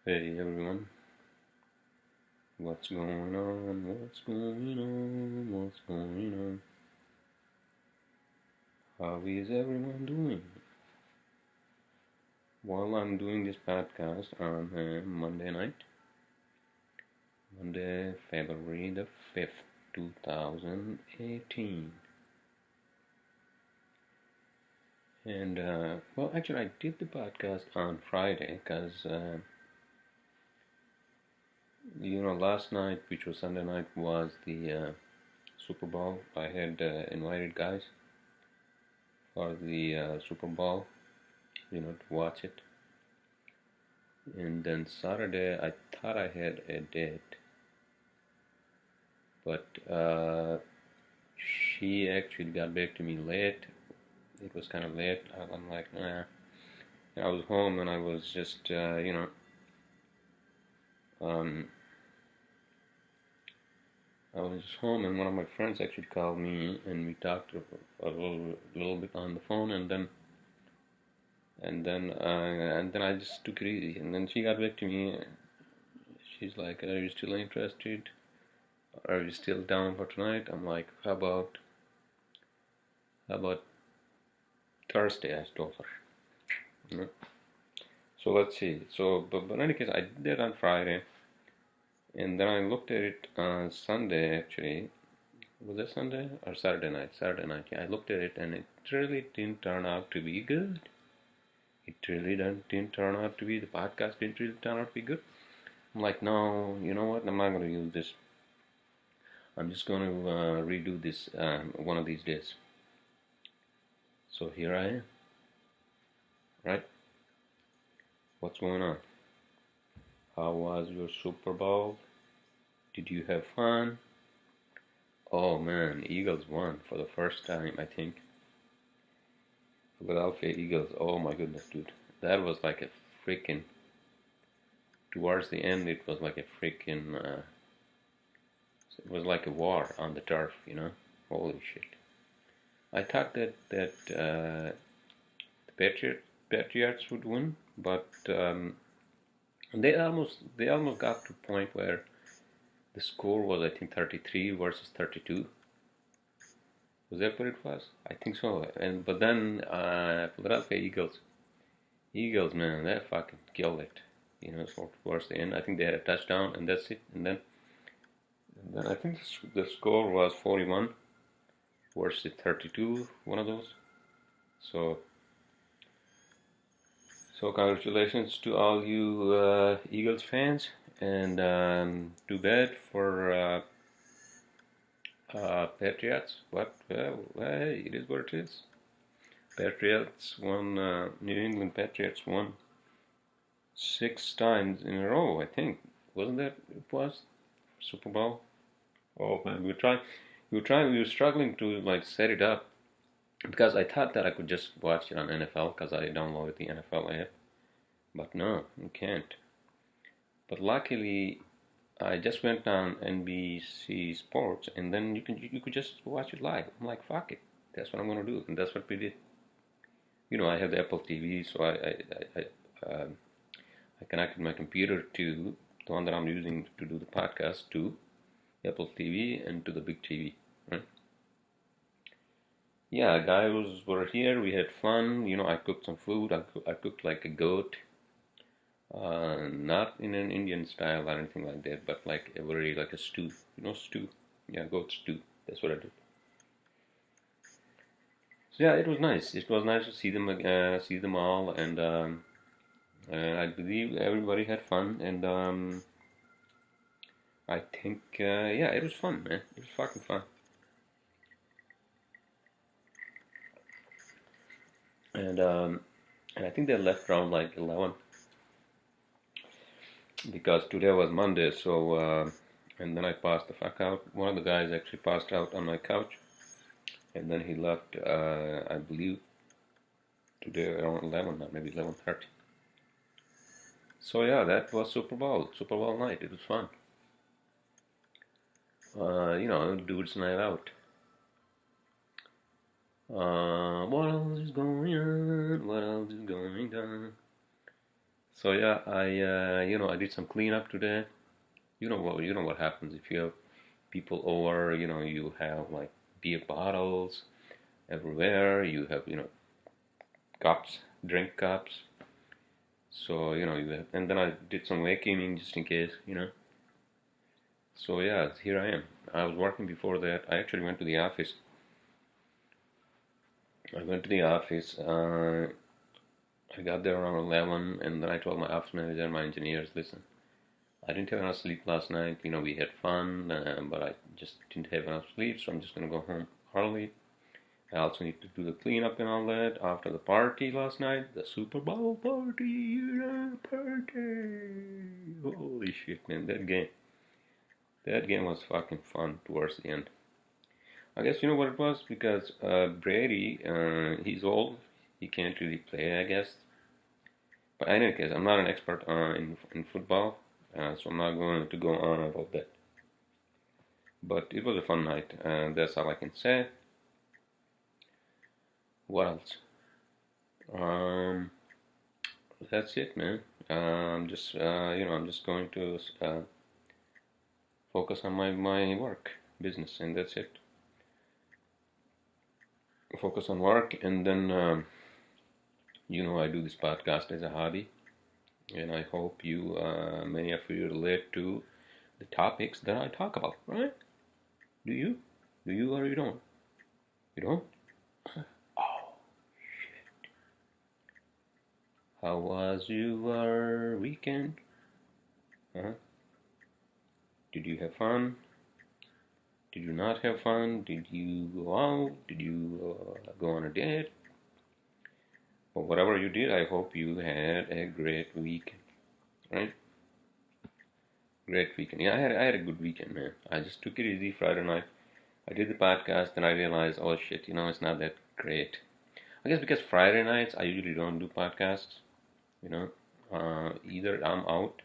Hey everyone, what's going on? What's going on? What's going on? How is everyone doing? While I'm doing this podcast on Monday night, Monday, February the 5th, 2018. And, well, actually, I did the podcast on Friday because, last night, which was Sunday night, was the Super Bowl. I had invited guys for the Super Bowl, to watch it. And then Saturday, I thought I had a date, but she actually got back to me late. It was kind of late. I'm like, nah. I was home and I was just, um, I was home and one of my friends actually called me and we talked a little bit on the phone and then I just took it easy. And then she got back to me. She's like, "Are you still interested? Are you still down for tonight?" I'm like, how about Thursday?" I told her. You know? So let's see. But in any case, I did that on Friday, and then I looked at it on Sunday. Actually, was it Sunday or Saturday night? Saturday night. Yeah, I looked at it, and it really didn't turn out to be good. It really didn't turn out to be. The podcast didn't really turn out to be good. I'm like, no, you know what? I'm not going to use this. I'm just going to redo this one of these days. So here I am. Right? What's going on? How was your Super Bowl? Did you have fun? Oh man, Eagles won for the first time, I think. Philadelphia Eagles. Oh my goodness, dude. That was like a freaking. Towards the end, it was like a freaking. It was like a war on the turf. Holy shit. I thought that the Patriots would win, but they almost got to a point where the score was, I think, 33 versus 32. Was that what it was? I think so. But then Philadelphia Eagles, man, they fucking killed it. So towards the end, I think they had a touchdown, and that's it. And then I think the score was 41 versus 32, one of those. So congratulations to all you Eagles fans, and too bad for Patriots. What? Well, hey, it is what it is. Patriots won. New England Patriots won 6 times in a row, I think. Wasn't that it was Super Bowl? Oh man, we were struggling to like set it up because I thought that I could just watch it on NFL because I downloaded the NFL app, but no, you can't. But luckily, I just went on NBC Sports, and then you could just watch it live. I'm like, fuck it, that's what I'm gonna do, and that's what we did. I have the Apple TV, so I connected my computer to the one that I'm using to do the podcast to Apple TV and to the big TV. Right? Yeah, guys were here. We had fun. I cooked some food. I cooked like a goat, not in an Indian style or anything like that, but like like a stew. Stew. Yeah, goat stew. That's what I did. So yeah, it was nice. It was nice to see them all, and I believe everybody had fun, and I think yeah, it was fun, man. It was fucking fun. And I think they left around like 11 because today was Monday. So and then I passed the fuck out. One of the guys actually passed out on my couch, and then he left. I believe today around 11, or maybe 11:30. So yeah, that was Super Bowl night. It was fun. Dude's night out. What else is going on? What else is going on? So yeah, I did some cleanup today. You know what happens if you have people over. You have like beer bottles everywhere. You have cups, drink cups. So and then I did some vacuuming just in case. So yeah, here I am. I was working before that. I actually went to the office. I went to the office. I got there around 11, and then I told my office manager and my engineers, listen, I didn't have enough sleep last night. We had fun, but I just didn't have enough sleep, so I'm just gonna go home early. I also need to do the cleanup and all that after the party last night, the Superbowl party, party. Holy shit, man, that game was fucking fun towards the end. I guess you know what it was because Brady, he's old, he can't really play, I guess. But in any case, I'm not an expert in football, so I'm not going to go on about that. But it was a fun night, and that's all I can say. What else? Um, that's it, man. I'm just going to focus on my work, business, and that's it. Focus on work, and then I do this podcast as a hobby, and I hope many of you relate to the topics that I talk about, right? Do you? Do you or you don't? You don't? Oh, how was your weekend? Huh? Did you have fun? Did you not have fun? Did you go out? Did you go on a date? But whatever you did, I hope you had a great weekend, right? Great weekend. Yeah, I had a good weekend, man. I just took it easy Friday night. I did the podcast, and I realized, oh shit, it's not that great. I guess because Friday nights I usually don't do podcasts. You know, either I'm out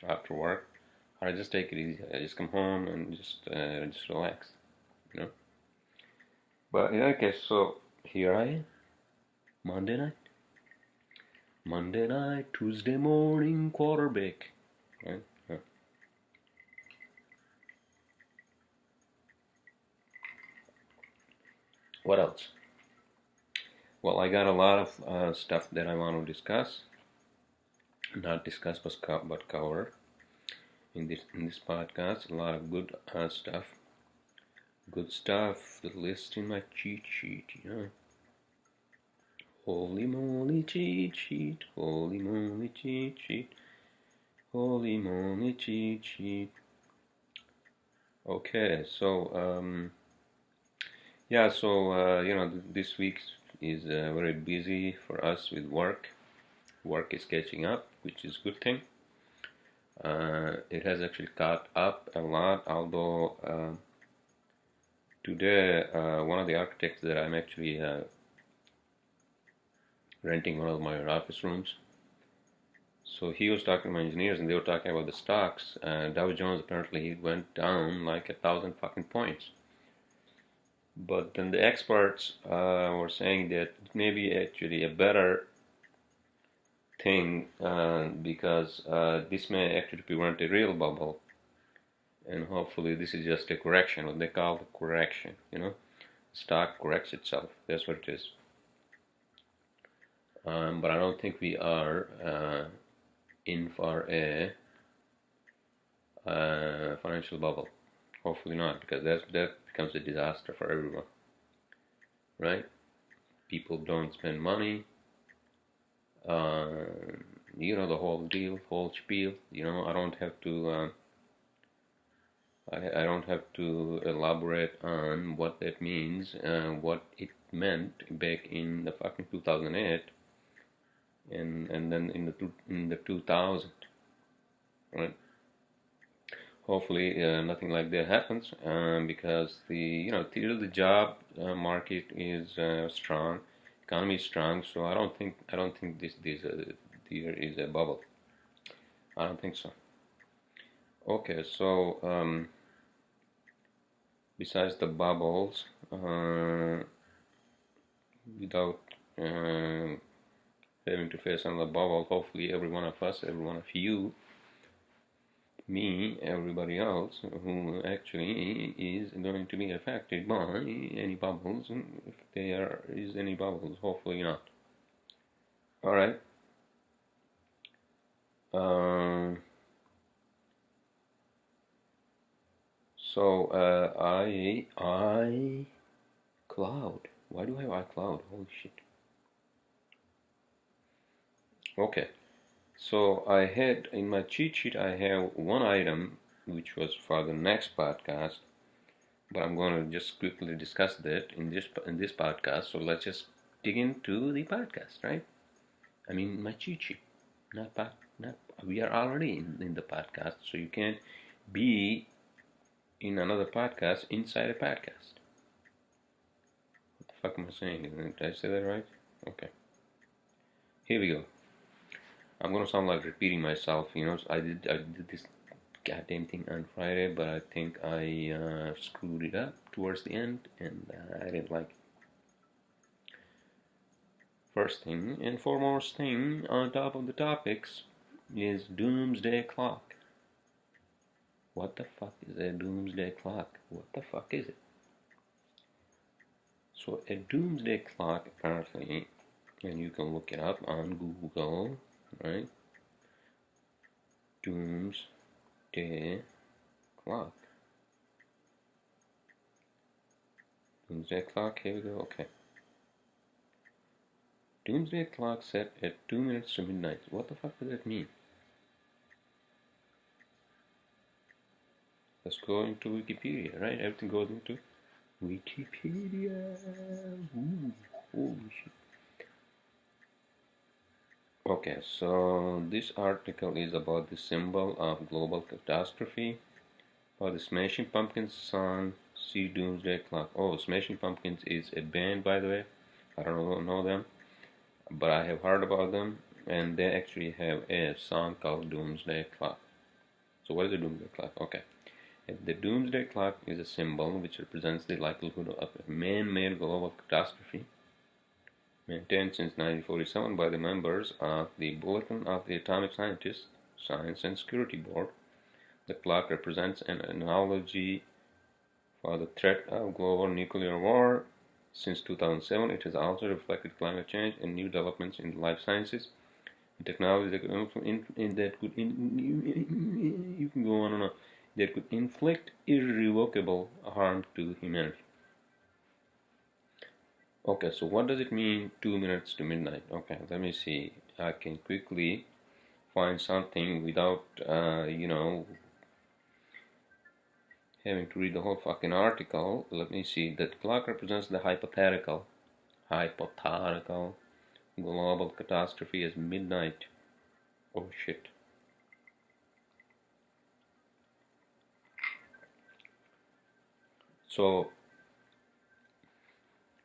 after work, or I just take it easy. I just come home and just relax. You know. But in any case, so here I am, Monday night. Monday night, Tuesday morning, quarterback. Right? Yeah. What else? Well, I got a lot of stuff that I want to discuss. Not discuss, but cover in this podcast. A lot of good stuff. Good stuff. The list in my cheat sheet. Holy moly cheat sheet. Holy moly cheat sheet. Holy moly cheat sheet. Okay, so yeah, so this week is very busy for us with work. Work is catching up, which is a good thing. It has actually caught up a lot, although today one of the architects that I'm actually renting one of my office rooms, so he was talking to my engineers and they were talking about the stocks. Dow Jones apparently went down like 1,000 fucking points. But then the experts were saying that it may be actually a better thing because this may actually prevent a real bubble, and hopefully this is just a correction, what they call the correction. Stock corrects itself. That's what it is. But I don't think we are in for a financial bubble. Hopefully not, because that becomes a disaster for everyone, right? People don't spend money. The whole deal, whole spiel. I don't have to. I don't have to elaborate on what that means, what it meant back in the fucking 2008, and then in the 2000, right? Hopefully, nothing like that happens, because the job market is strong, economy is strong. So I don't think there is a bubble. I don't think so. Okay, so besides the bubbles, without having to face another bubble. Hopefully every one of us, every one of you, me, everybody else who actually is going to be affected by any bubbles, if there is any bubbles, hopefully not. Alright. So iCloud. Why do I have iCloud? Holy shit. Okay. So I had in my cheat sheet I have one item which was for the next podcast, but I'm going to just quickly discuss that in this podcast. So let's just dig into the podcast, right? I mean my cheat sheet, not we are already in the podcast, so you can't be in another podcast inside a podcast. What the fuck am I saying? Did I say that right? Okay. Here we go. I'm gonna sound like repeating myself, you know. I did this goddamn thing on Friday, but I think I screwed it up towards the end, and I didn't like it. First thing and foremost thing on top of the topics is Doomsday Clock. What the fuck is a Doomsday Clock? What the fuck is it? So a Doomsday Clock, apparently, and you can look it up on Google, right? Doomsday Clock. Doomsday Clock, here we go, okay. Doomsday Clock set at 2 minutes to midnight. What the fuck does that mean? Let's go into Wikipedia, right? Everything goes into Wikipedia. Ooh, holy shit. Okay, so this article is about the symbol of global catastrophe, or the Smashing Pumpkins song See Doomsday Clock. Oh, Smashing Pumpkins is a band, by the way. I don't know them, but I have heard about them, and they actually have a song called Doomsday Clock. So what is a Doomsday Clock? Okay. The Doomsday Clock is a symbol which represents the likelihood of a man-made global catastrophe, maintained since 1947 by the members of the Bulletin of the Atomic Scientists, Science and Security Board. The clock represents an analogy for the threat of global nuclear war. Since 2007, it has also reflected climate change and new developments in life sciences and technology that could inflict irrevocable harm to humanity. Okay, so what does it mean 2 minutes to midnight? Okay, let me see. I can quickly find something without, having to read the whole fucking article. Let me see. That clock represents the hypothetical global catastrophe as midnight. Oh shit. So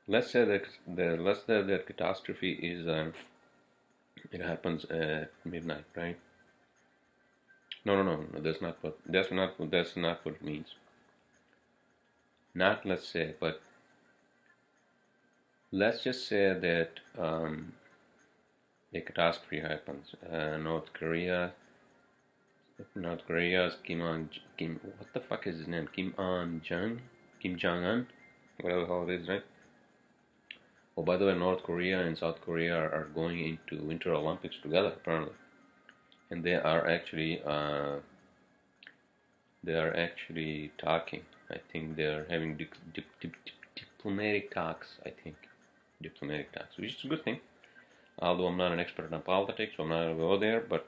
let's say that the catastrophe is it happens at midnight, right? No. That's not what it means. Not let's say, but let's just say that a catastrophe happens. North Korea's what the fuck is his name? Kim Jong-un, whatever the hell it is, right? Oh, by the way, North Korea and South Korea are going into Winter Olympics together, apparently, and they are actually talking. I think they are having diplomatic talks. Which is a good thing. Although I'm not an expert on politics, so I'm not going to go there. But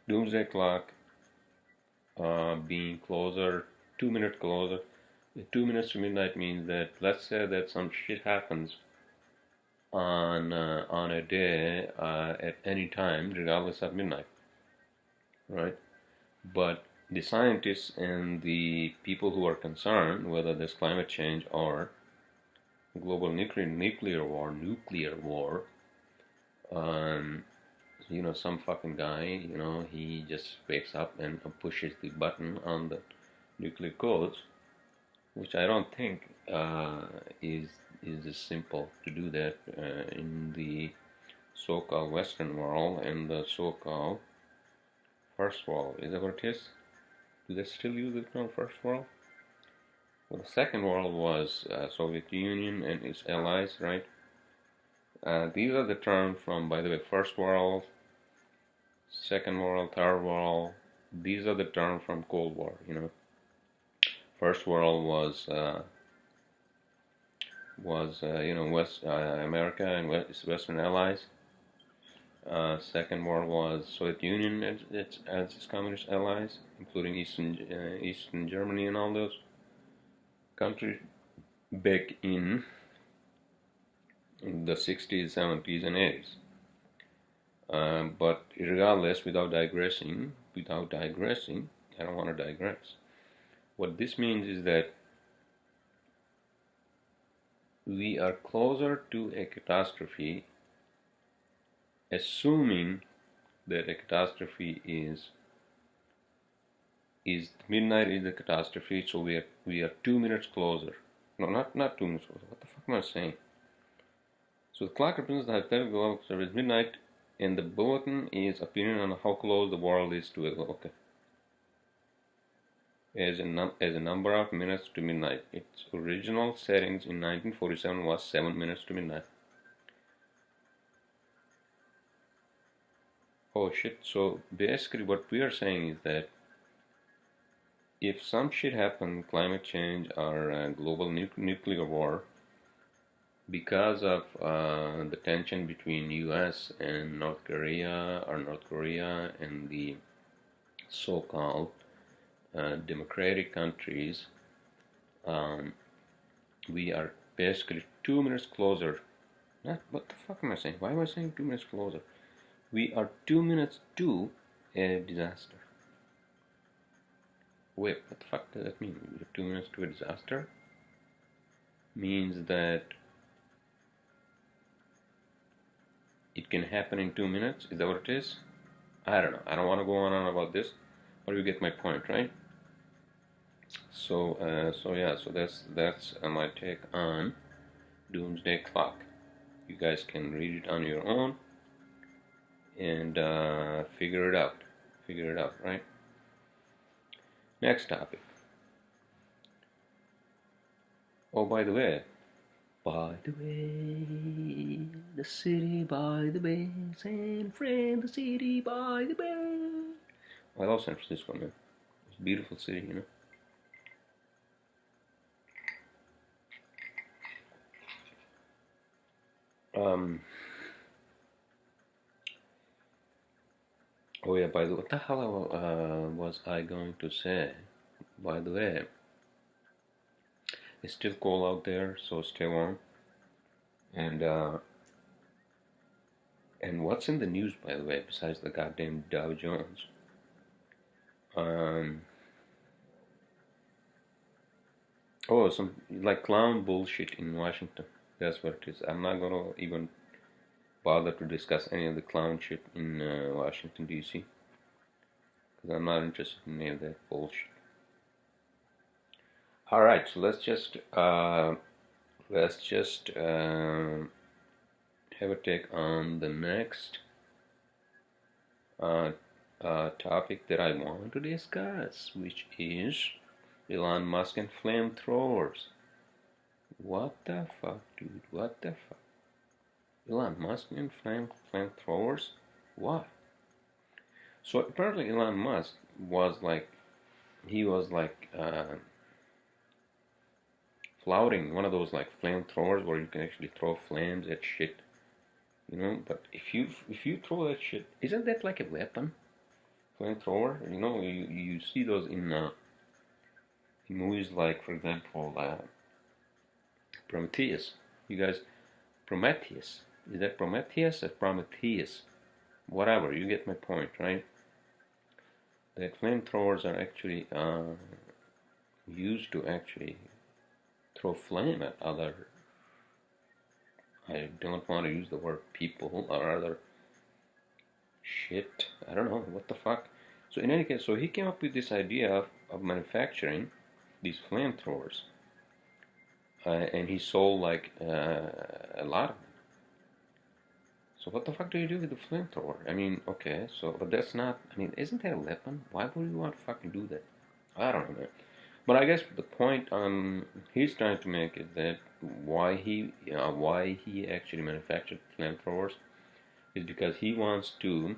Doomsday Clock being closer, 2 minutes closer. 2 minutes to midnight means that, let's say that some shit happens on a day at any time, regardless of midnight, right? But the scientists and the people who are concerned, whether there's climate change or global nuclear war, some fucking guy, he just wakes up and pushes the button on the nuclear codes, which I don't think is as simple to do that in the so-called Western world and the so-called First World. Is that what it is? Do they still use the term First World? Well, the Second World was Soviet Union and its allies, right? These are the terms from, by the way, First World, Second World, Third World. These are the terms from Cold War. First World was West America and Western allies. Second World was Soviet Union as its communist allies, including Eastern Germany and all those countries back in the 60s, 70s, and 80s. But regardless, without digressing, I don't want to digress. What this means is that we are closer to a catastrophe, assuming that a catastrophe is midnight is the catastrophe, so we are 2 minutes closer. No, not 2 minutes closer. What the fuck am I saying? So the clock represents the hypothetical service midnight, and the bulletin is opinion on how close the world is to it. Okay. As a number of minutes to midnight. Its original settings in 1947 was 7 minutes to midnight. Oh shit, so basically what we are saying is that if some shit happens, climate change or global nuclear war, because of the tension between US and North Korea and the so-called democratic countries, we are basically 2 minutes closer. What the fuck am I saying? Why am I saying 2 minutes closer? We are 2 minutes to a disaster. Wait, what the fuck does that mean? We're 2 minutes to a disaster? Means that it can happen in 2 minutes? Is that what it is? I don't know. I don't want to go on and on about this, but you get my point, right? So that's my take on Doomsday Clock. You guys can read it on your own and figure it out. Right? Next topic. Oh, by the way, the city by the bay, San Fran, the city by the bay. I love San Francisco, man. It's a beautiful city, Oh yeah, by the way, what the hell was I going to say? By the way, it's still cold out there, so stay warm. And what's in the news, by the way, besides the goddamn Dow Jones? Oh, some like clown bullshit in Washington. That's what it is. I'm not gonna even bother to discuss any of the clown shit in Washington D.C. because I'm not interested in any of that bullshit. All right, so let's just have a take on the next topic that I want to discuss, which is Elon Musk and flamethrowers. What the fuck, dude? What the fuck? Elon Musk and flamethrowers? Why? So apparently Elon Musk was like, flouting one of those like flamethrowers where you can actually throw flames at shit, But if you throw that shit, isn't that like a weapon? Flamethrower, you see those in movies like, for example, Prometheus. You guys, Prometheus. Is that Prometheus or Prometheus? Whatever, you get my point, right? That flamethrowers are actually used to actually throw flame at other, I don't want to use the word people or other shit. I don't know, what the fuck. So in any case, so he came up with this idea of manufacturing these flamethrowers. and he sold like a lot of them. So what the fuck do you do with the flamethrower? I mean, okay, so but that's not. I mean, isn't that a weapon? Why would you want to fucking do that? I don't know, man. But I guess the point he's trying to make is that why he actually manufactured flamethrowers is because he wants to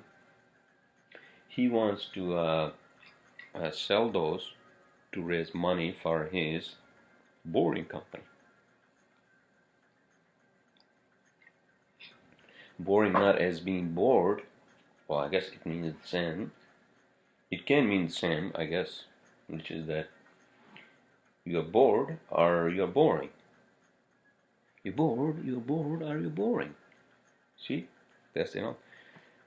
sell those to raise money for his boring company. Boring not as being bored. Well, I guess it means the same. It can mean the same, I guess, which is that you're bored or you're boring. You're bored, or you're boring. See? That's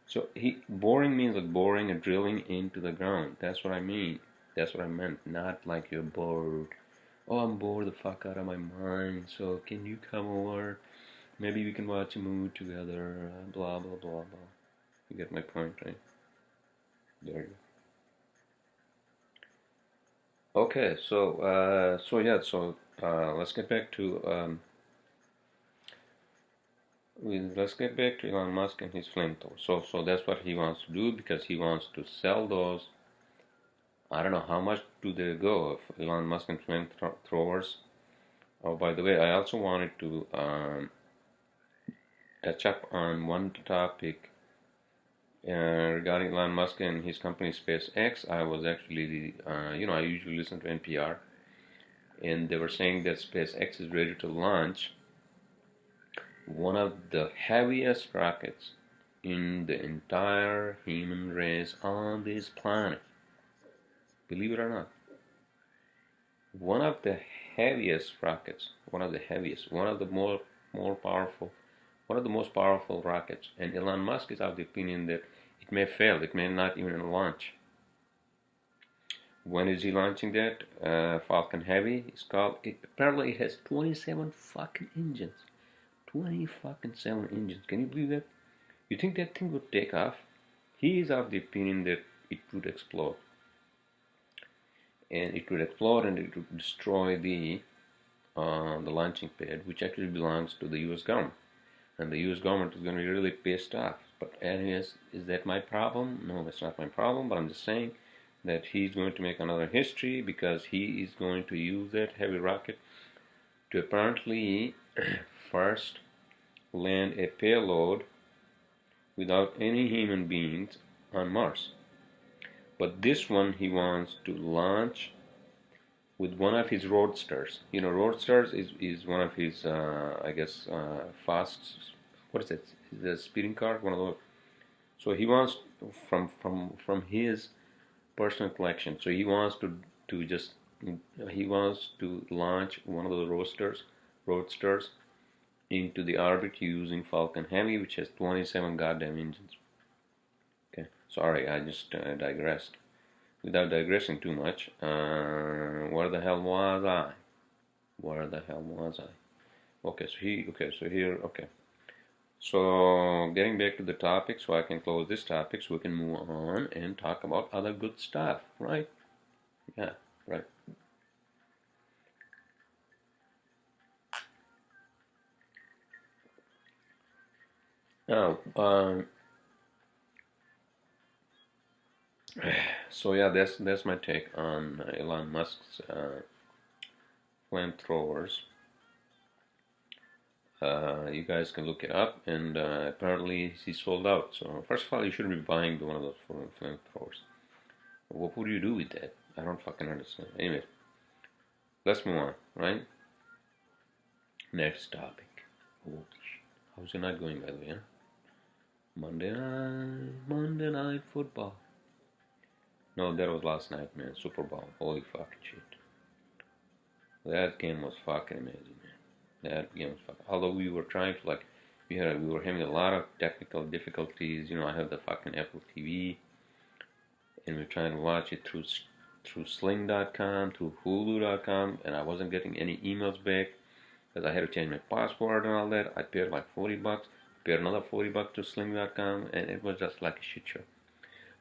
So boring means like boring and drilling into the ground. That's what I mean. That's what I meant. Not like you're bored. Oh, I'm bored the fuck out of my mind. So can you come over? Maybe we can watch a movie together. Blah blah blah blah. You get my point, right? There you go. Okay, let's get back to let's get back to Elon Musk and his flamethrower. So that's what he wants to do because he wants to sell those. I don't know how much do they go of Elon Musk and flamethrowers. Oh, by the way, I also wanted to touch up on one topic regarding Elon Musk and his company SpaceX. I was actually, I usually listen to NPR, and they were saying that SpaceX is ready to launch one of the heaviest rockets in the entire human race on this planet. Believe it or not. One of the heaviest rockets, one of the heaviest, one of the more powerful, one of the most powerful rockets. And Elon Musk is of the opinion that it may fail, it may not even launch. When is he launching that? Falcon Heavy. It's called. Apparently, it has 27 fucking engines. 20 fucking 7 engines. Can you believe that? You think that thing would take off? He is of the opinion that it would explode. And it would explode and it would destroy the launching pad, which actually belongs to the U.S. government. And the U.S. government is going to be really pissed off. But anyways, is that my problem? No, that's not my problem. But I'm just saying that he's going to make another history because he is going to use that heavy rocket to apparently first land a payload without any human beings on Mars. But this one he wants to launch with one of his roadsters. You know, roadsters is one of his, fast. What is it? Is it a speeding car? One of those. So he wants from his personal collection. So he wants he wants to launch one of the roadsters into the orbit using Falcon Heavy, which has 27 goddamn engines. Okay, sorry, I just digressed. Without digressing too much, where the hell was I? Where the hell was I? Okay, okay. So getting back to the topic, so I can close this topic, so we can move on and talk about other good stuff, right? Yeah, right. Now, so yeah, that's my take on Elon Musk's flamethrowers. You guys can look it up, and apparently he sold out. So first of all, you shouldn't be buying one of those flamethrowers. What would you do with that? I don't fucking understand. Anyway, let's move on, right? Next topic. Holy shit. How's your night going, by the way, huh? Monday night football. No, that was last night, man. Superbowl. Holy fucking shit. That game was fucking amazing, man. That game was fucking. Although we were trying to we were having a lot of technical difficulties. You know, I have the fucking Apple TV, and we are trying to watch it through Sling.com, through Hulu.com, and I wasn't getting any emails back because I had to change my password and all that. I paid like $40, paid another $40 to Sling.com, and it was just like a shit show.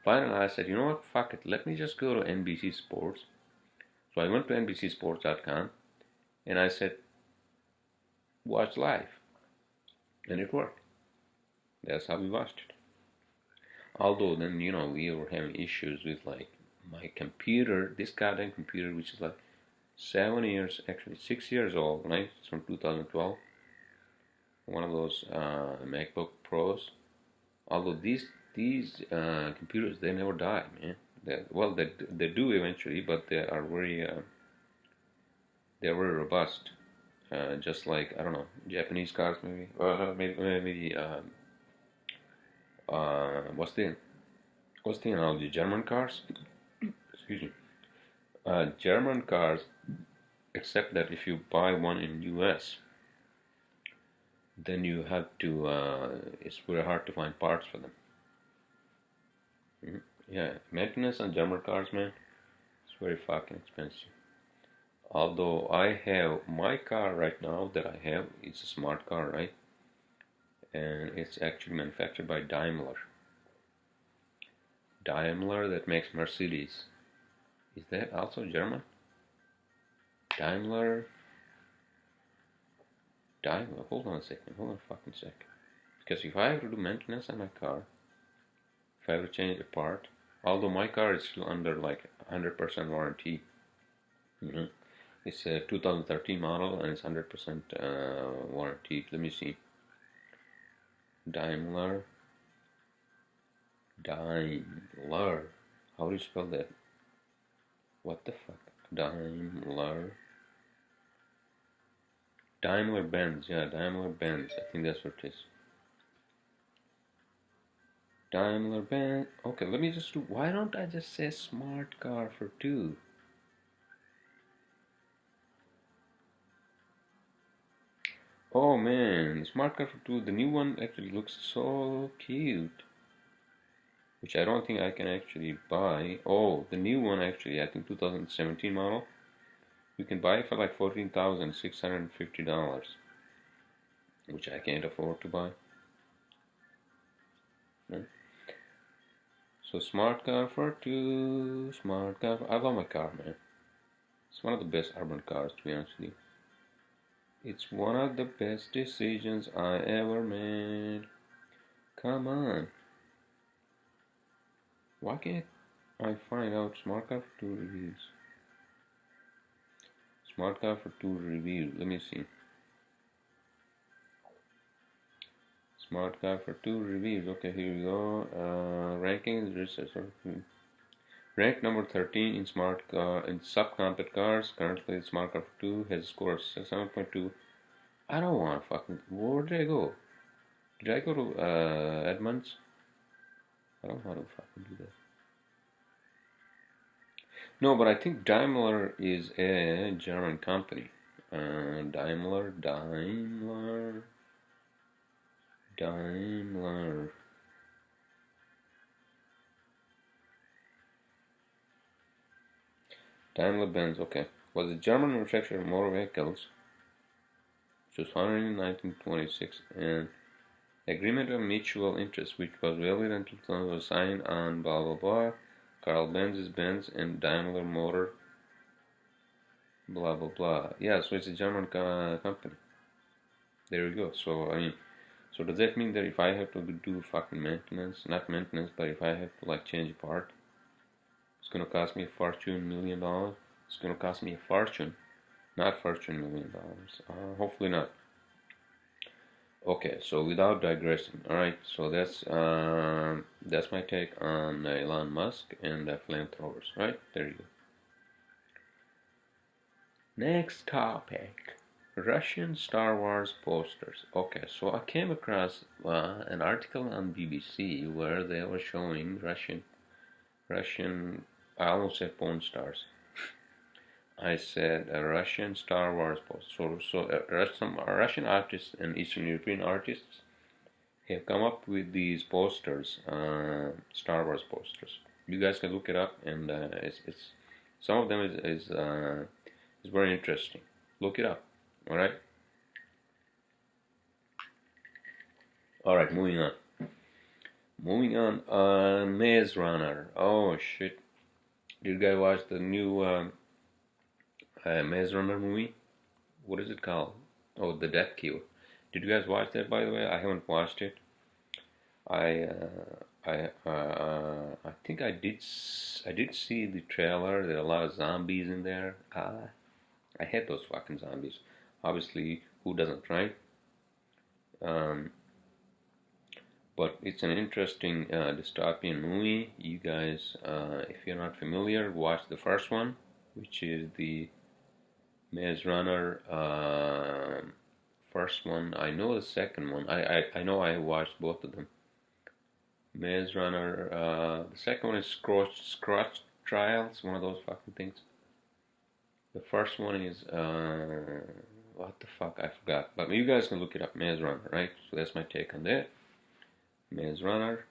Finally, I said, you know what, fuck it, let me just go to NBC Sports. So I went to NBCSports.com, and I said, watch live, and it worked. That's how we watched it. Although then we were having issues with like my computer, this goddamn computer, which is like 7 years, actually 6 years old, right? It's from 2012. One of those MacBook Pros. Although these computers, they never die, man. They do eventually, but they're very robust. Just like, I don't know, Japanese cars maybe, or maybe what's the analogy? German cars? Excuse me. German cars, except that if you buy one in US, then you have to. It's very hard to find parts for them. Yeah, maintenance on German cars, man, it's very fucking expensive. Although I have my car right now that I have, it's a smart car, right? And it's actually manufactured by Daimler. Daimler that makes Mercedes. Is that also German? Daimler. Hold on a second. Hold on a fucking second. Because if I have to do maintenance on my car, if I have to change a part, although my car is still under like 100% warranty. It's a 2013 model and it's 100% warranty. Let me see. Daimler. How do you spell that? What the fuck? Daimler. Daimler Benz. Yeah, Daimler Benz. I think that's what it is. Daimler Benz. Okay, let me just do. Why don't I just say smart car for two? Oh man, smart car for two. The new one actually looks so cute. Which I don't think I can actually buy. Oh, the new one actually, I think 2017 model. You can buy it for like $14,650, which I can't afford to buy. Right? So smart car for two, smart car. I love my car, man. It's one of the best urban cars, to be honest with you. It's one of the best decisions I ever made. Come on. Why can't I find out smart car for two reviews? Smart car for two reviews. Let me see. Smart car for two reviews. Okay, here we go. Rankings. Ranked number 13 in smart car in subcompact cars. Currently, smart car for two has a score of 7.2. I don't want to fucking. Where did I go? Did I go to Edmonds? I don't know how to fucking do that. No, but I think Daimler is a German company. Daimler. Daimler-Benz, okay. Was a German manufacturer of motor vehicles, which was founded in 1926, and agreement of mutual interest, which was valid until it was signed on blah blah blah. Carl Benz is Benz and Daimler Motor, blah blah blah. Yeah, so it's a German company. There we go. So I mean, so does that mean that if I have to do fucking maintenance, not maintenance, but if I have to like change a part, it's gonna cost me a fortune, $1 million? It's gonna cost me a fortune, not fortune, $1 million. Hopefully not. Okay, so without digressing, all right. So that's my take on Elon Musk and flamethrowers. Right there you go. Next topic: Russian Star Wars posters. Okay, so I came across an article on BBC where they were showing Russian. I almost said porn stars. I said a Russian Star Wars poster. So some Russian artists and Eastern European artists have come up with these posters, Star Wars posters. You guys can look it up, and it's some of them is very interesting. Look it up. All right. All right. Moving on. Maze Runner. Oh shit! Did you guys watch the new Maze Runner movie? What is it called? Oh, the Death Cure. Did you guys watch that, by the way? I haven't watched it. I think I did see the trailer. There are a lot of zombies in there. I hate those fucking zombies. Obviously, who doesn't, right? Um, but it's an interesting dystopian movie. You guys, if you're not familiar, watch the first one, which is the Maze Runner. First one. I know the second one. I know I watched both of them. Maze Runner. The second one is Scorch Trials. One of those fucking things. The first one is what the fuck? I forgot. But you guys can look it up. Maze Runner, right? So that's my take on that. Maze Runner.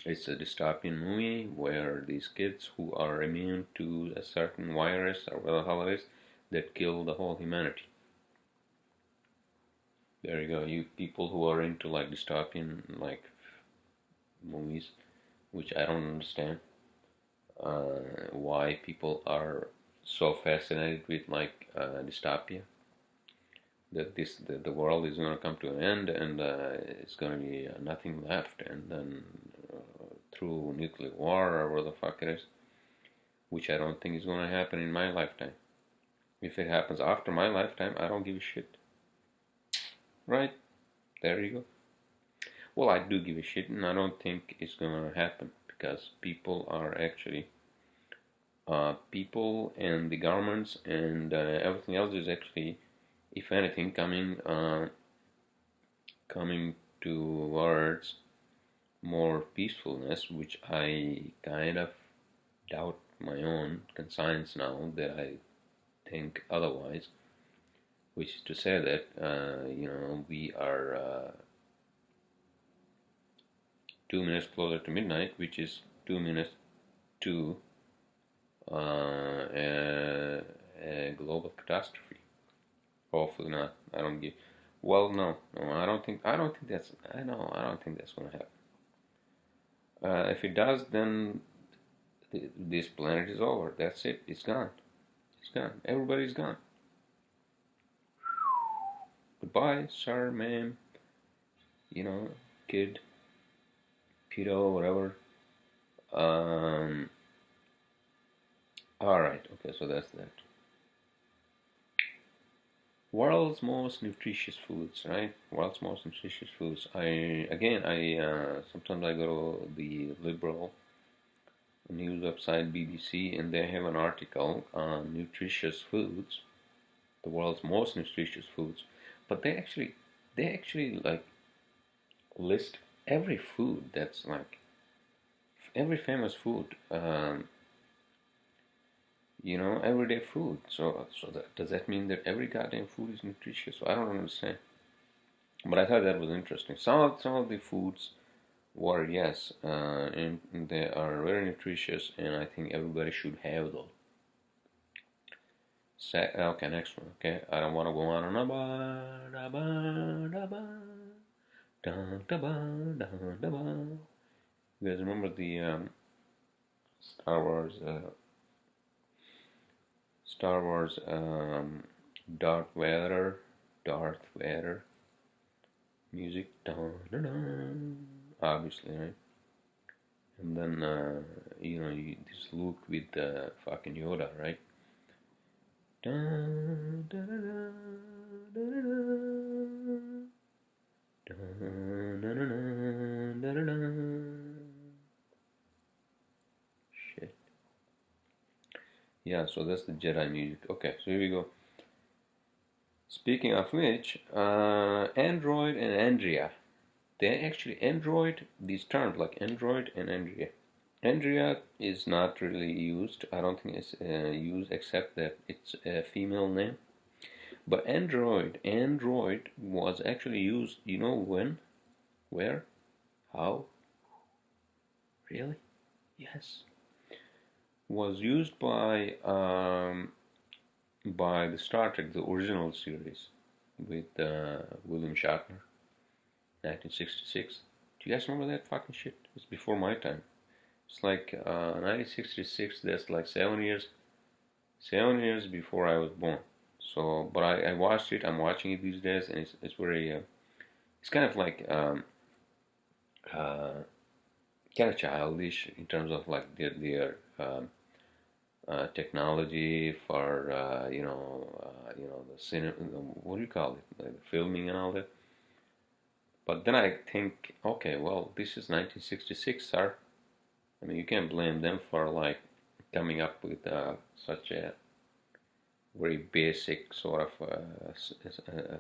It's a dystopian movie where these kids who are immune to a certain virus or whatever the hell it is that kill the whole humanity. There you go. You people who are into like dystopian like movies, which I don't understand why people are so fascinated with like dystopia. That the world is going to come to an end and it's going to be nothing left, and then through nuclear war or whatever the fuck it is, which I don't think is going to happen in my lifetime. If it happens after my lifetime, I don't give a shit. Right? There you go. Well, I do give a shit, and I don't think it's going to happen because people are actually people and the governments and everything else is actually, if anything, coming towards more peacefulness, which I kind of doubt my own conscience now that I think otherwise, which is to say that we are 2 minutes closer to midnight, which is 2 minutes to a global catastrophe. Hopefully not. I don't give. Well, no, I don't think that's. I don't think that's gonna happen. If it does, then this planet is over. That's it. It's gone. It's gone. Everybody's gone. Goodbye, sir, ma'am. Kid, kiddo, whatever. All right. Okay, so that's that. World's most nutritious foods, right? World's most nutritious foods. I sometimes I go to the liberal news website BBC, and they have an article on nutritious foods, the world's most nutritious foods. But they actually like list every food that's like every famous food. Everyday food. So does that mean that every goddamn food is nutritious? So I don't understand. But I thought that was interesting. Some of the foods were, yes, and they are very nutritious, and I think everybody should have those. Okay, next one. Okay, I don't want to go on and on. You guys remember the Star Wars? Darth Vader music, dun, dun, dun, obviously, right? And then this Luke with fucking Yoda, right? Dun, dun, dun, dun, dun, dun, dun, dun, dun, dun. Shit. Yeah, so that's the Jedi music. Okay, so here we go. Speaking of which, Android and Andrea, they actually Android, these terms like Android and Andrea. Andrea is not really used. I don't think it's used except that it's a female name. But Android was actually used. You know when, where, how? Really? Yes. Was used by the Star Trek, the original series, with William Shatner, 1966. Do you guys remember that fucking shit? It's before my time. It's like 1966. That's like 7 years before I was born. So, but I watched it. I'm watching it these days, and it's very it's kind of like uh, kind of childish in terms of like their technology for the cinema, what do you call it, the filming and all that. But then I think, okay, well, this is 1966, sir. I mean, you can't blame them for like coming up with such a very basic sort of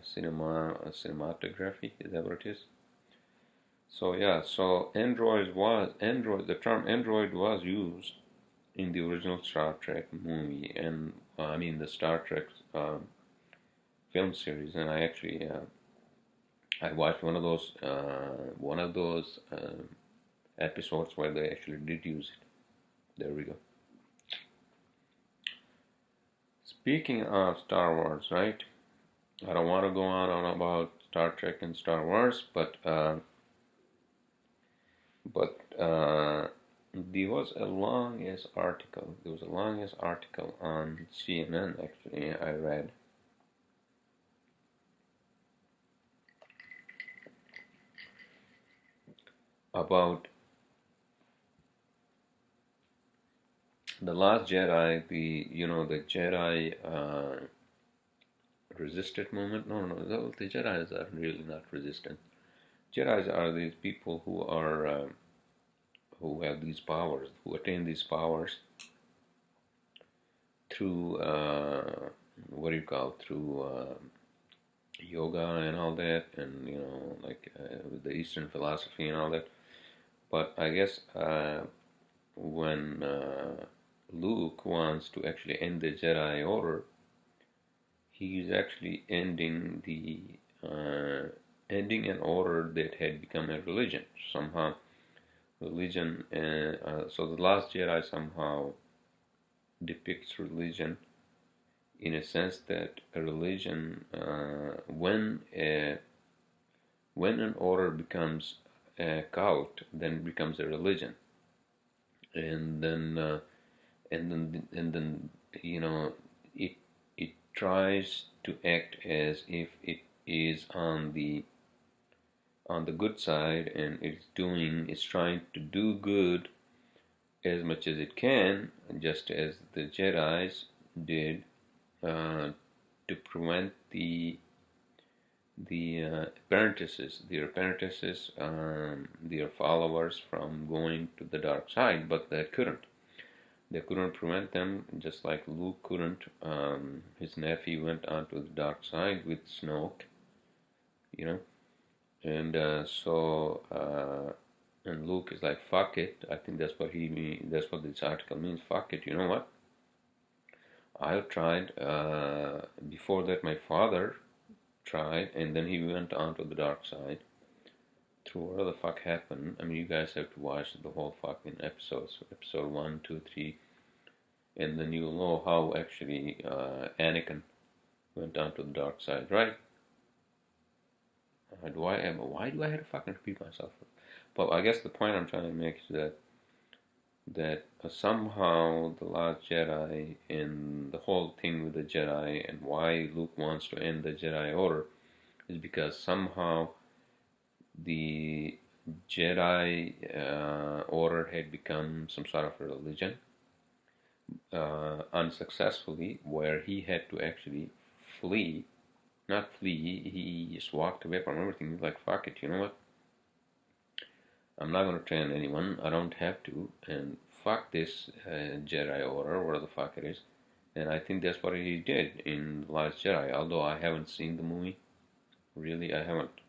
cinematography. Is that what it is? So yeah, so the term android was used in the original Star Trek movie, and I mean the Star Trek film series, and I actually I watched one of those episodes where they actually did use it. There we go. Speaking of Star Wars, right? I don't want to go on about Star Trek and Star Wars, but there was a long ass article. There was a long ass article on CNN. Actually, I read about the Last Jedi. The Jedi resisted movement. No. The Jedi's are really not resistant. Jedi's are these people who have these powers, who attain these powers through what do you call through yoga and all that, and like with the Eastern philosophy and all that. But I guess when Luke wants to actually end the Jedi Order, he's actually ending an order that had become a religion somehow. Religion, so the Last Jedi somehow depicts religion in a sense that a religion, when an order becomes a cult, then it becomes a religion, and then it it tries to act as if it is on the good side, and it's trying to do good as much as it can, just as the Jedi's did, to prevent their apprentices, their followers from going to the dark side, but they couldn't. They couldn't prevent them, just like Luke couldn't. His nephew went onto the dark side with Snoke, and and Luke is like, fuck it. I think that's what that's what this article means. Fuck it. You know what? I tried. Before that, my father tried, and then he went on to the dark side. Through whatever the fuck happened. I mean, you guys have to watch the whole fucking episodes, episode 1, 2, 3, and then you'll know how actually Anakin went on to the dark side, right? Why do I have to fucking repeat myself? Well, I guess the point I'm trying to make is that somehow the Last Jedi and the whole thing with the Jedi and why Luke wants to end the Jedi Order is because somehow the Jedi Order had become some sort of a religion, unsuccessfully, where he had to actually flee. Not flee, he just walked away from everything. He's like, fuck it, you know what? I'm not going to train anyone. I don't have to. And fuck this Jedi Order, whatever the fuck it is. And I think that's what he did in The Last Jedi. Although I haven't seen the movie. Really, I haven't.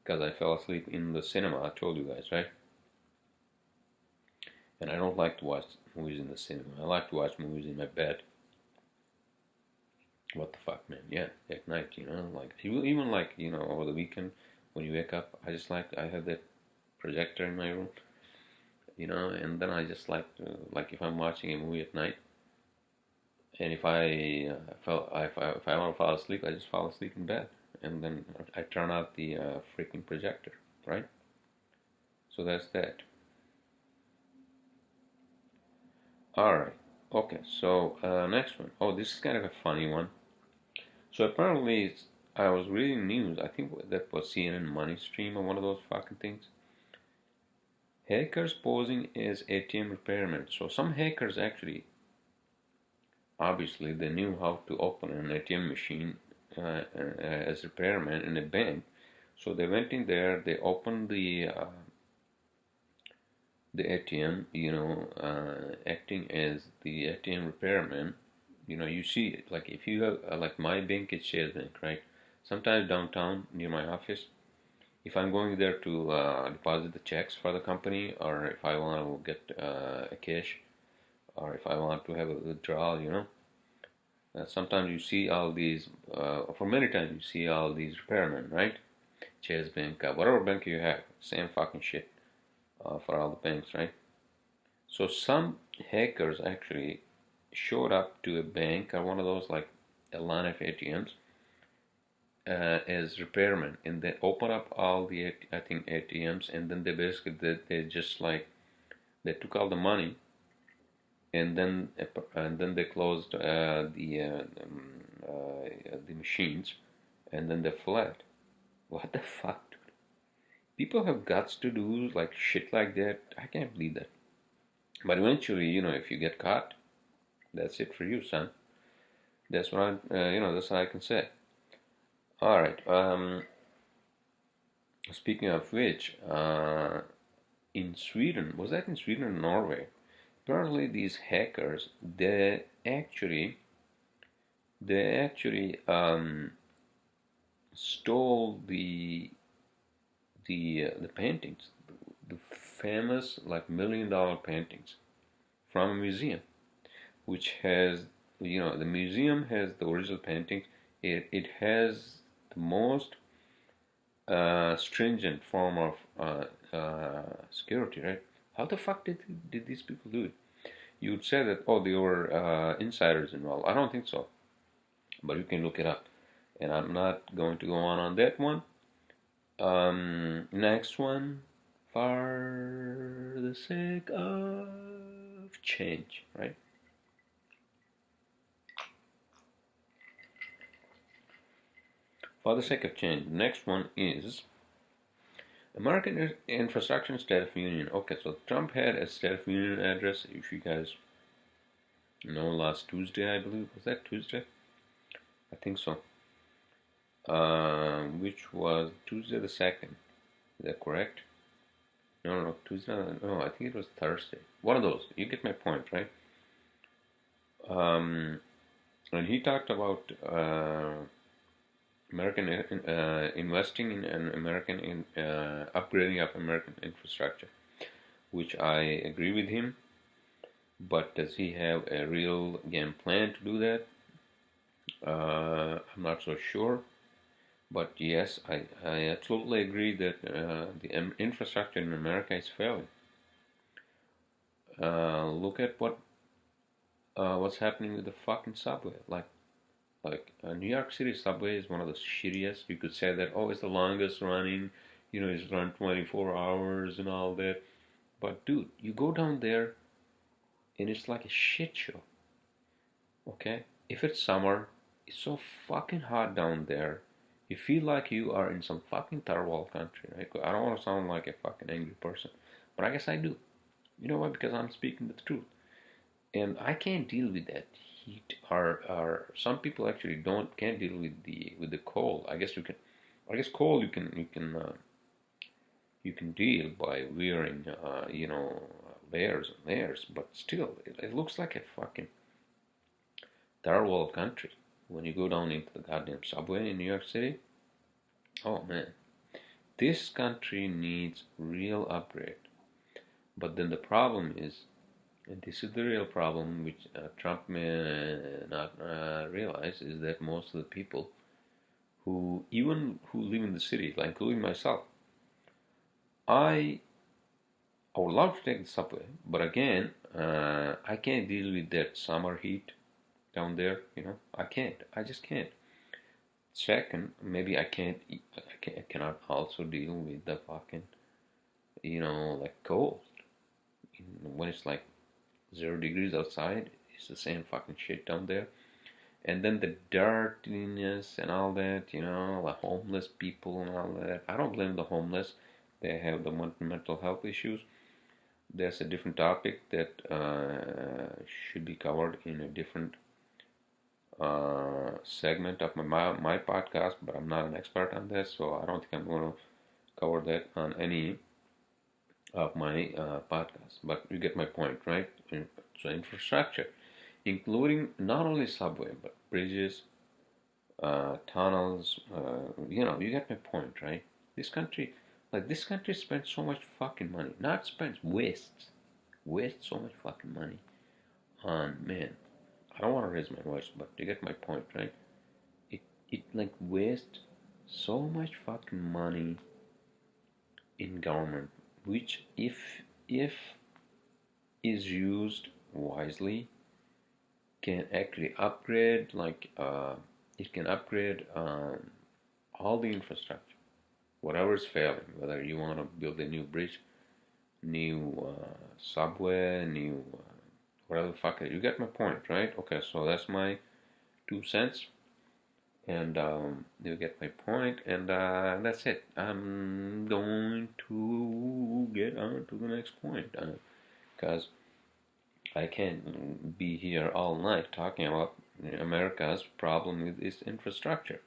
Because I fell asleep in the cinema. I told you guys, right? And I don't like to watch movies in the cinema. I like to watch movies in my bed. What the fuck, man? Yeah, at night, like even like over the weekend when you wake up, I have that projector in my room, and then I just like to, like if I'm watching a movie at night, and if I want to fall asleep, I just fall asleep in bed, and then I turn out the freaking projector, right? So that's that. All right. Okay. So next one. Oh, this is kind of a funny one. So apparently, I was reading news. I think that was CNN Money Stream or one of those fucking things. Hackers posing as ATM repairmen. So some hackers actually, obviously, they knew how to open an ATM machine as repairman in a bank. So they went in there. They opened the ATM. Acting as the ATM repairman. You see it. Like if you have like my bank is Chase Bank, right? Sometimes downtown near my office. If I'm going there to deposit the checks for the company, or if I want to get a cash, or if I want to have a withdrawal, sometimes you see all these, for many times you see all these repairmen, right? Chase Bank, whatever bank you have, same fucking shit for all the banks, right? So some hackers actually showed up to a bank or one of those like a line of ATMs as repairmen, and they open up all the I think ATMs, and then they basically they just like they took all the money, and then they closed the machines, and then they fled. What the fuck, dude? People have guts to do like shit like that. I can't believe that. But eventually, if you get caught, that's it for you, son. That's what that's what I can say. All right. Speaking of which, in Sweden, was that in Sweden or Norway? Apparently, these hackers they actually stole the paintings, the famous like $1 million paintings from a museum, which has the museum has the original paintings. It has the most stringent form of security, right? How the fuck did these people do it? You would say that, oh, there were insiders involved. I don't think so, but you can look it up. And I'm not going to go on that one. Next one, for the sake of change, right? For the sake of change. Next one is American Infrastructure State of Union. Okay, so Trump had a State of Union address, if you guys know, last Tuesday, I believe. Was that Tuesday? I think so. Which was Tuesday the 2nd. Is that correct? No, Tuesday. No, I think it was Thursday. One of those. You get my point, right? And he talked about American investing in American upgrading of American infrastructure, which I agree with him. But does he have a real game plan to do that? I'm not so sure. But yes, I absolutely agree that the infrastructure in America is failing. Look at what's happening with the fucking subway. Like New York City subway is one of the shittiest. You could say that, oh, it's the longest running. It's run 24 hours and all that. But dude, you go down there and it's like a shit show. Okay? If it's summer, it's so fucking hot down there. You feel like you are in some fucking third world country, right? I don't want to sound like a fucking angry person, but I guess I do. You know why? Because I'm speaking the truth, and I can't deal with that heat. Or some people actually can't deal with the cold. I guess you can. I guess cold you can deal by wearing layers and layers, but still it looks like a fucking third world country when you go down into the goddamn subway in New York City. Oh man, this country needs real upgrade. But then the problem is, and this is the real problem, which Trump may not realize, is that most of the people who live in the city, like including myself, I would love to take the subway, but again, I can't deal with that summer heat down there. I can't. I just can't. Second, maybe I cannot also deal with the fucking, like cold. When it's like 0 degrees outside, it's the same fucking shit down there. And then the dirtiness and all that, the homeless people and all that. I don't blame the homeless. They have the mental health issues. That's a different topic that should be covered in a different segment of my podcast, but I'm not an expert on this, so I don't think I'm going to cover that on any of my podcasts. But you get my point, right? So infrastructure, including not only subway, but bridges, tunnels, you get my point, right? This country spends so much fucking money. Not spends, wastes so much fucking money on, man, I don't want to raise my voice, but you get my point, right? It like wastes so much fucking money in government, which if is used wisely, can actually upgrade it can upgrade all the infrastructure, whatever is failing, whether you want to build a new bridge, new subway, new whatever the fuck. You get my point, right? Okay, so that's my 2 cents, and you get my point, and that's it. I'm going to get on to the next point, because I can't be here all night talking about America's problem with its infrastructure,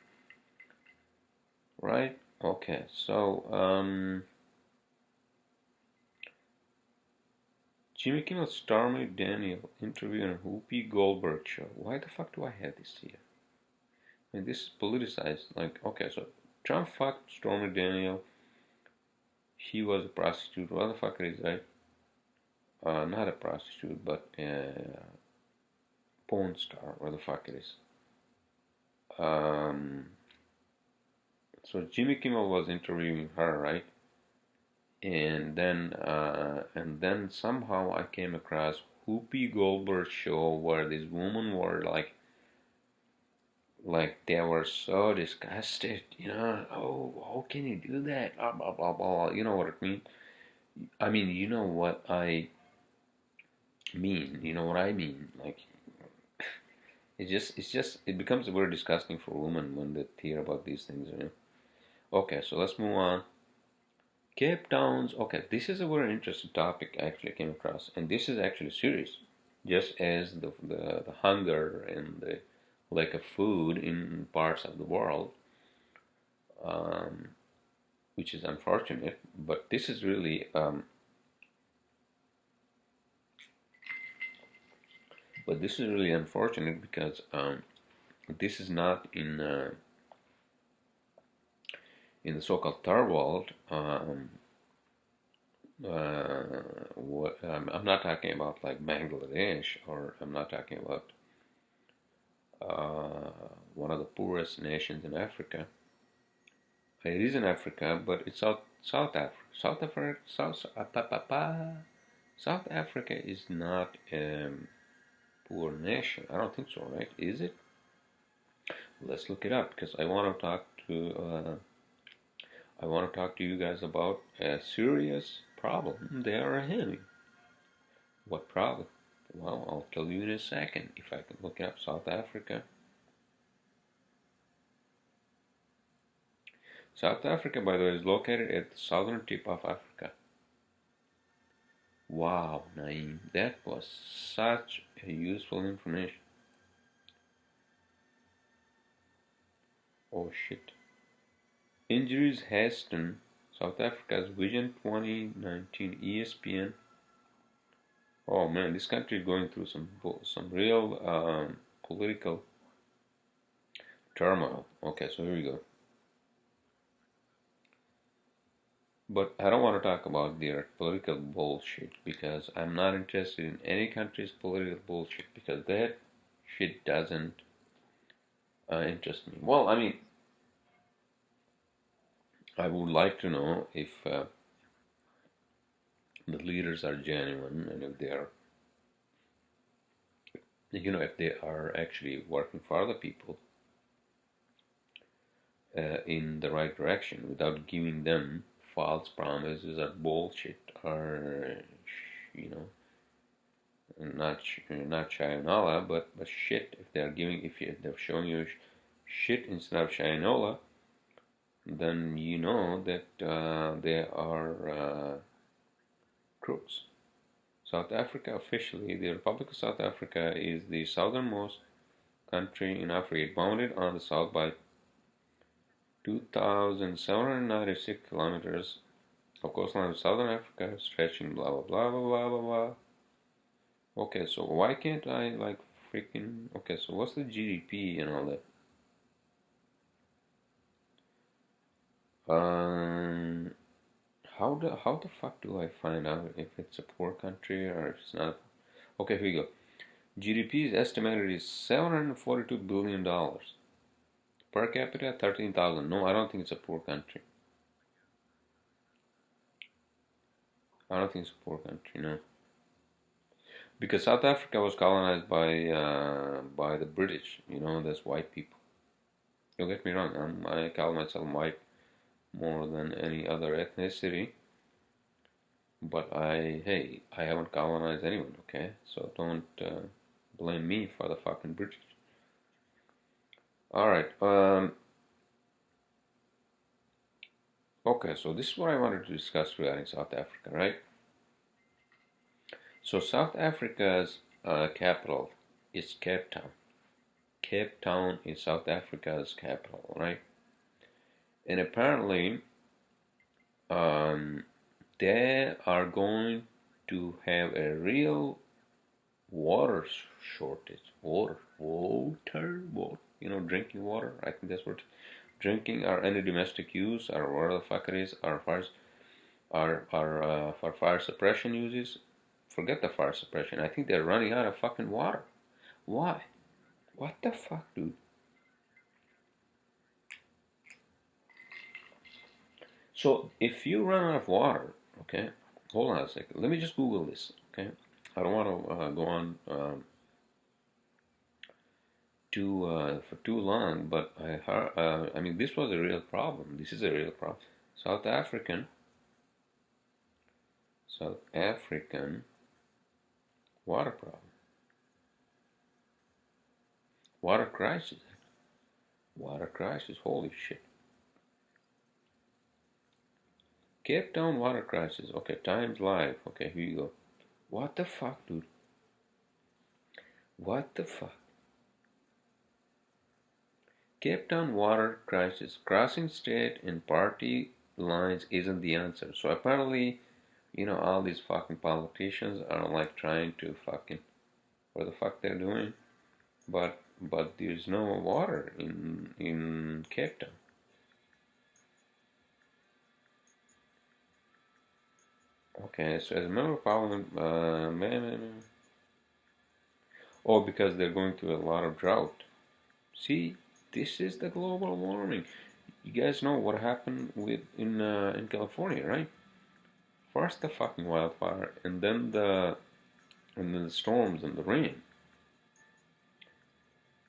right? Okay, so Jimmy Kimmel Stormy Daniel interview on Whoopi Goldberg show. Why the fuck do I have this here? I mean, this is politicized. Like, okay, so Trump fucked Stormy Daniel. She was a prostitute. What the fuck is that? Not a prostitute, but a porn star. What the fuck it is? So Jimmy Kimmel was interviewing her, right? And then somehow I came across Whoopi Goldberg show where these women were like they were so disgusted, oh, how can you do that? Blah, blah, blah, blah. You know what I mean? I mean, you know what I mean. You know what I mean. Like, it becomes very disgusting for women when they hear about these things, Okay, so let's move on. Capetowns. Okay, this is a very interesting topic I actually came across, and this is actually serious, just as the hunger and the lack of food in parts of the world, which is unfortunate. But this is really, unfortunate because this is not in the so-called third world. I'm not talking about like Bangladesh, or I'm not talking about one of the poorest nations in Africa. It is in Africa, but it's South Africa. South Africa is not a poor nation. I don't think so, right? Is it? Let's look it up, because I want to talk to you guys about a serious problem they are having. What problem? Well, I'll tell you in a second if I can look up South Africa. South Africa, by the way, is located at the southern tip of Africa. Wow, Naeem, that was such a useful information. Oh shit. Injuries hasten South Africa's Vision 2019 ESPN. Oh man, this country is going through some real political turmoil. Okay, so here we go. But I don't want to talk about their political bullshit, because I'm not interested in any country's political bullshit, because that shit doesn't interest me. Well, I mean, I would like to know if the leaders are genuine, and if they are actually working for the people in the right direction, without giving them false promises or bullshit, or not Shinola, but shit. If they're showing you shit instead of Shinola, then you know that they are crooks. South Africa officially, the Republic of South Africa is the southernmost country in Africa, bounded on the south by 2,796 kilometers of coastline of southern Africa, stretching blah blah blah blah blah blah blah. Okay, so why can't I like freaking? Okay, so what's the GDP and all that? How the fuck do I find out if it's a poor country or if it's not? Okay, here we go. GDP is estimated is $742 billion. Per capita, 13,000. No, I don't think it's a poor country. I don't think it's a poor country, no. Because South Africa was colonized by the British. You know, that's white people. Don't get me wrong. I call myself white more than any other ethnicity. But hey, I haven't colonized anyone, okay? So don't blame me for the fucking British. Alright, okay, so this is what I wanted to discuss regarding South Africa, right? So South Africa's capital is Cape Town. Cape Town is South Africa's capital, right? And apparently, they are going to have a real water shortage. Water, you know, drinking water. I think that's what drinking or any domestic use or whatever the fuck it is, or for fire suppression uses. Forget the fire suppression. I think they're running out of fucking water. Why? What the fuck, dude? So if you run out of water, okay, hold on a second. Let me just Google this, okay? I don't want to go on for too long, but I heard, I mean, this was a real problem. This is a real problem. South African water problem. Water crisis. Water crisis. Holy shit. Cape Town water crisis. Okay, Times Live. Okay, here you go. What the fuck, dude? What the fuck? Cape Town water crisis. Crossing state and party lines isn't the answer. So apparently, you know, all these fucking politicians are like trying to fucking what the fuck they're doing, but there's no water in Cape Town. Okay, so as a member of parliament, oh, because they're going through a lot of drought. See, this is the global warming. You guys know what happened in California, right? First the fucking wildfire, and then the storms and the rain.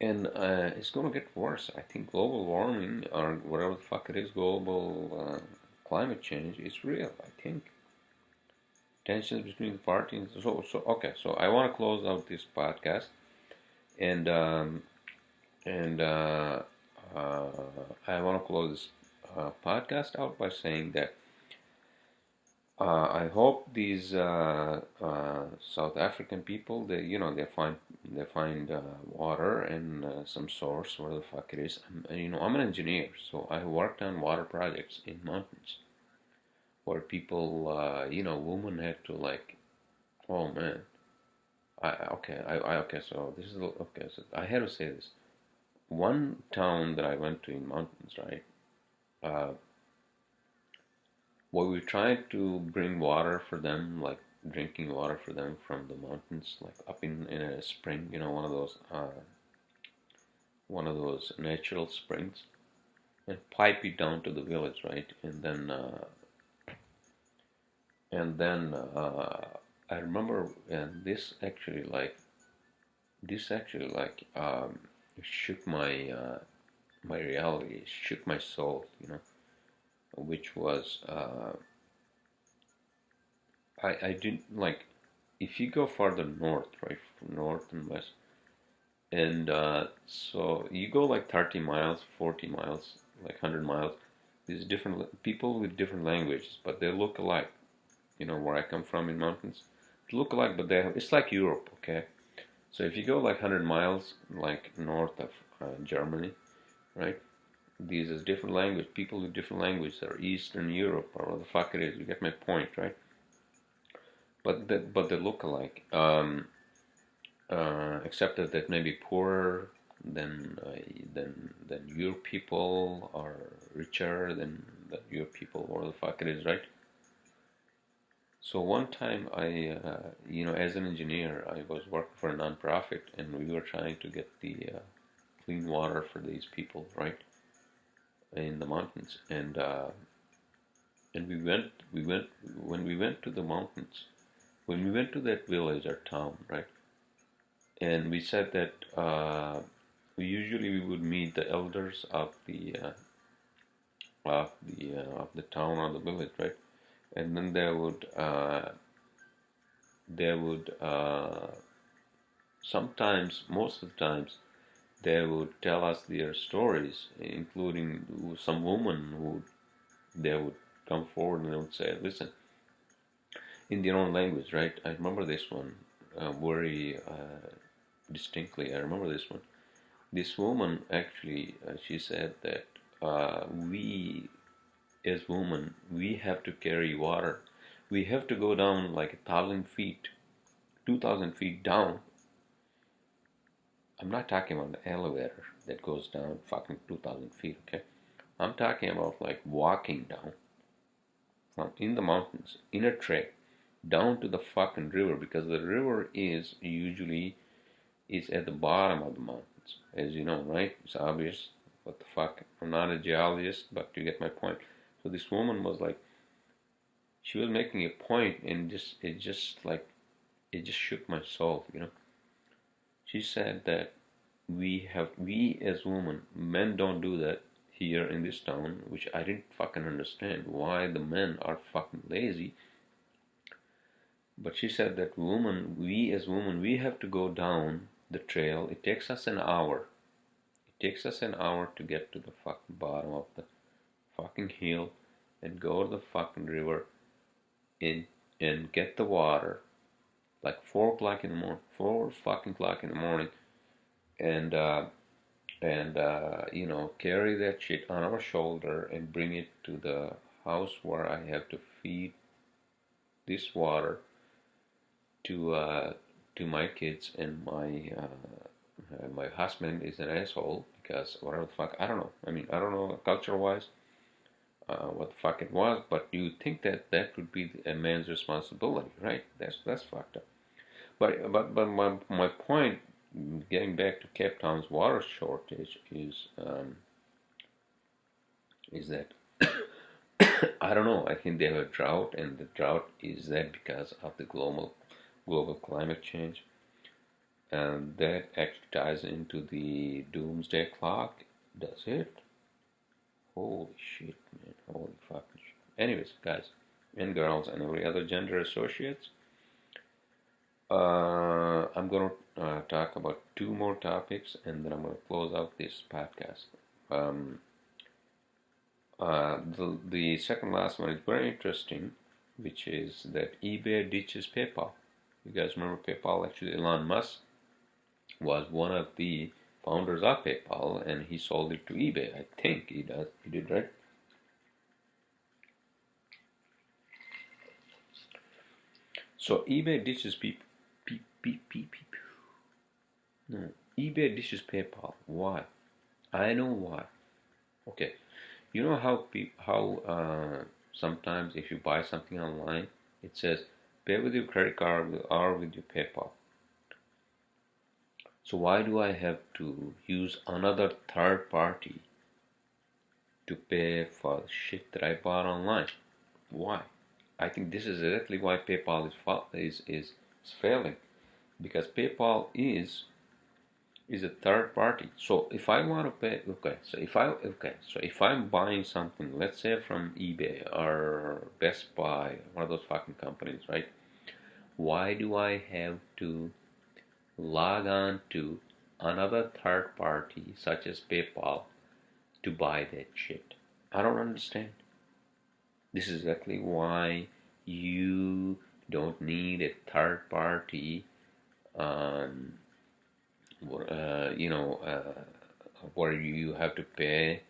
And it's gonna get worse. I think global warming or whatever the fuck it is, global climate change is real. I think tensions between the parties. So okay. So I want to close out this podcast, and I want to close this podcast out by saying that I hope these South African people, they find water and some source, where the fuck it is. I'm an engineer, so I worked on water projects in mountains where people, women had to like, oh man, okay. So this is okay. So I had to say this. One town that I went to in mountains, right? Well, we tried to bring water for them, like drinking water for them from the mountains, like up in a spring, one of those natural springs, and pipe it down to the village, right? And then I remember, and this actually shook my reality, it shook my soul, which was I didn't like if you go further north, right, north and west, and so you go like 30 miles, 40 miles, like 100 miles, these different people with different languages, but they look alike. You know, where I come from in mountains, they look alike, but it's like Europe, okay? So if you go like 100 miles, like north of Germany, right? These is different language, people with different languages, or Eastern Europe, or what the fuck it is. You get my point, right? But they look alike. Except that maybe poorer than your people, or richer than your people, or the fuck it is, right? So one time as an engineer, I was working for a nonprofit, and we were trying to get the clean water for these people, right, in the mountains, and we went when we went to the mountains, when we went to that village or town, right, and we said that we would meet the elders of the town or the village, right, and then they would sometimes, most of the times, they would tell us their stories, including some woman who they would come forward and they would say, listen, in their own language, right? I remember this one very distinctly. I remember this one. This woman actually, she said that we, as women, we have to carry water. We have to go down like 1,000 feet, 2,000 feet down. I'm not talking about the elevator that goes down fucking 2,000 feet, okay? I'm talking about like walking down from in the mountains in a trek down to the fucking river, because the river is at the bottom of the mountains, as you know, right? It's obvious. What the fuck? I'm not a geologist, but you get my point. So this woman was like, she was making a point, and it just shook my soul, you know. She said that we as women, men don't do that here in this town, which I didn't fucking understand why the men are fucking lazy. But she said that we as women, we have to go down the trail. It takes us an hour. It takes us an hour to get to the fucking bottom of the fucking hill and go to the fucking river and get the water like 4 o'clock in the morning, 4 fucking o'clock in the morning, and carry that shit on our shoulder and bring it to the house where I have to feed this water to my kids, and my husband is an asshole because whatever the fuck, I don't know. I mean, I don't know culture wise what the fuck it was, but you think that that would be a man's responsibility, right? That's fucked up. But my point, getting back to Capetown's water shortage, is that I don't know. I think they have a drought, and the drought is that because of the global climate change, and that actually ties into the Doomsday clock. Does it? Holy shit, man! Holy fucking shit. Anyways, guys and girls and every other gender associates, I'm gonna talk about two more topics, and then I'm gonna close out this podcast. Um, the second last one is very interesting, which is that eBay ditches PayPal. You guys remember PayPal? Actually, Elon Musk was one of the founders of PayPal, and he sold it to eBay. I think he did, right? So eBay ditches no, eBay ditches PayPal. Why? I know why. Okay, you know how sometimes if you buy something online, it says pay with your credit card or with your PayPal. So why do I have to use another third party to pay for shit that I bought online? Why? I think this is exactly why PayPal is failing, because PayPal is a third party. So if I want to pay, so if I'm buying something, let's say from eBay or Best Buy, one of those fucking companies, right? Why do I have to log on to another third party such as PayPal to buy that shit? I don't understand. This is exactly why you don't need a third party, um, you know, where you have to pay,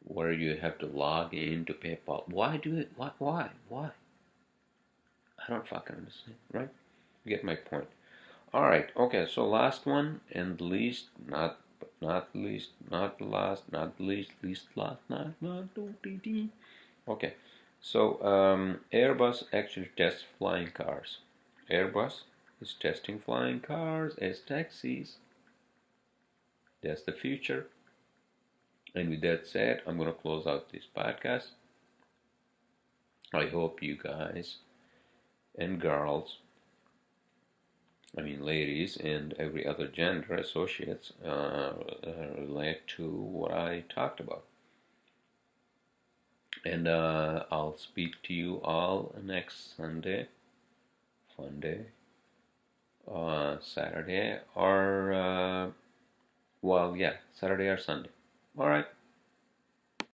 where you have to log in to PayPal. Why do it? Why? I don't fucking understand, right? You get my point. All right, okay. So last one and least, not least, not last, not least, least last, not. Okay, so Airbus actually tests flying cars. Airbus is testing flying cars as taxis. That's the future. And with that said, I'm going to close out this podcast. I hope you guys and girls, I mean ladies and every other gender associates relate to what I talked about. And I'll speak to you all next Sunday, fun day, Saturday, or, well, yeah, Saturday or Sunday. All right.